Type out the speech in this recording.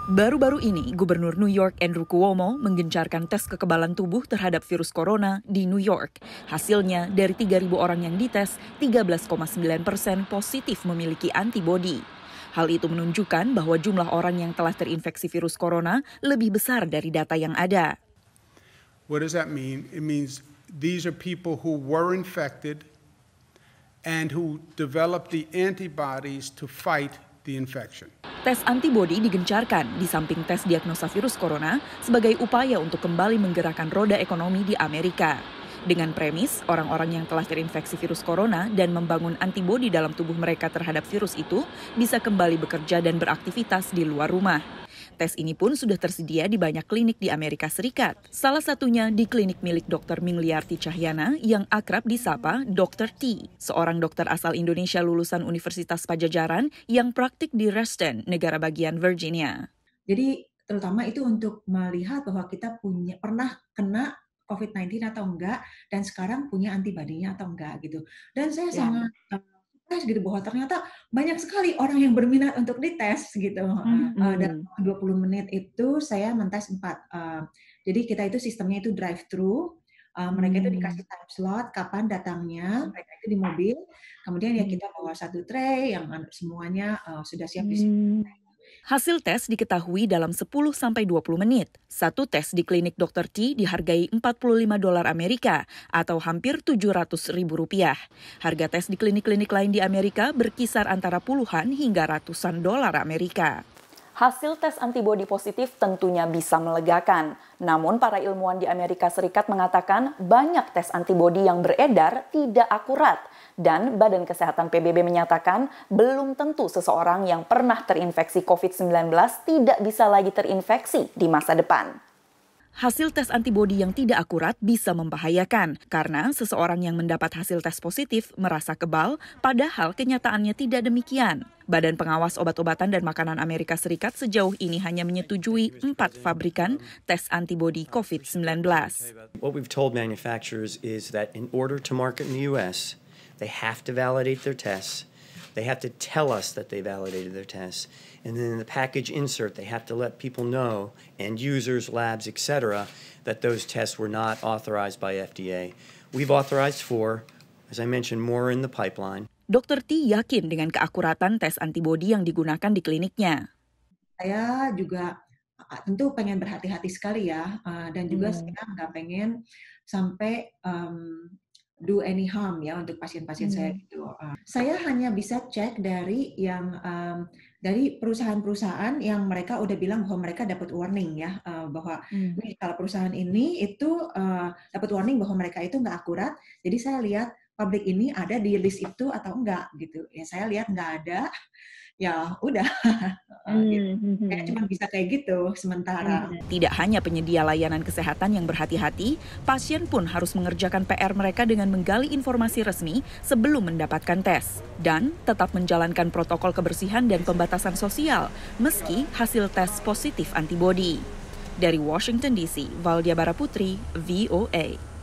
Baru-baru ini, Gubernur New York Andrew Cuomo menggencarkan tes kekebalan tubuh terhadap virus corona di New York. Hasilnya, dari 3.000 orang yang dites, 13,9% positif memiliki antibodi. Hal itu menunjukkan bahwa jumlah orang yang telah terinfeksi virus corona lebih besar dari data yang ada. What does that mean? It means these are people who were infected and who developed the antibodies to fight the infection. Tes antibodi digencarkan di samping tes diagnosa virus corona sebagai upaya untuk kembali menggerakkan roda ekonomi di Amerika. Dengan premis, orang-orang yang telah terinfeksi virus corona dan membangun antibodi dalam tubuh mereka terhadap virus itu bisa kembali bekerja dan beraktivitas di luar rumah. Tes ini pun sudah tersedia di banyak klinik di Amerika Serikat. Salah satunya di klinik milik Dr. Mingliarti Cahyana yang akrab disapa Dr. T, seorang dokter asal Indonesia lulusan Universitas Padjadjaran yang praktik di Reston, negara bagian Virginia. Jadi terutama itu untuk melihat bahwa kita pernah kena COVID-19 atau enggak, dan sekarang punya antibodinya atau enggak gitu. Dan saya sangat gitu bahwa ternyata banyak sekali orang yang berminat untuk dites gitu. Dalam 20 menit itu saya mentes 4. Jadi kita itu sistemnya itu drive-thru. Mereka itu dikasih time slot kapan datangnya, mereka itu di mobil. Kemudian ya kita bawa satu tray yang semuanya sudah siap di sini. Hasil tes diketahui dalam 10-20 menit. Satu tes di klinik Dr. T dihargai $45 Amerika atau hampir Rp700.000. Harga tes di klinik-klinik lain di Amerika berkisar antara puluhan hingga ratusan dolar Amerika. Hasil tes antibodi positif tentunya bisa melegakan. Namun para ilmuwan di Amerika Serikat mengatakan banyak tes antibodi yang beredar tidak akurat. Dan Badan Kesehatan PBB menyatakan belum tentu seseorang yang pernah terinfeksi COVID-19 tidak bisa lagi terinfeksi di masa depan. Hasil tes antibodi yang tidak akurat bisa membahayakan karena seseorang yang mendapat hasil tes positif merasa kebal, padahal kenyataannya tidak demikian. Badan Pengawas Obat-obatan dan Makanan Amerika Serikat sejauh ini hanya menyetujui 4 pabrikan tes antibodi COVID-19. What we've told manufacturers is that in order to market in the US, they have to validate their tests. They have to tell us that they validated their tests. And then in the package insert, they have to let people know, end users, labs, etc., that those tests were not authorized by FDA. We've authorized 4. As I mentioned, more in the pipeline. Dr. T yakin dengan keakuratan tes antibodi yang digunakan di kliniknya. Saya juga tentu pengen berhati-hati sekali ya, dan juga saya nggak pengen sampai do any harm ya untuk pasien-pasien saya gitu. Saya hanya bisa cek dari yang dari perusahaan-perusahaan yang mereka udah bilang bahwa mereka dapat warning ya, bahwa nih kalau perusahaan ini itu dapat warning bahwa mereka itu nggak akurat. Jadi saya lihat pabrik ini ada di list itu atau enggak gitu. Ya saya lihat nggak ada. Ya udah, gitu. Cuma bisa kayak gitu sementara. Tidak hanya penyedia layanan kesehatan yang berhati-hati, pasien pun harus mengerjakan PR mereka dengan menggali informasi resmi sebelum mendapatkan tes. Dan tetap menjalankan protokol kebersihan dan pembatasan sosial, meski hasil tes positif antibodi. Dari Washington DC, Valdia Baraputri, VOA.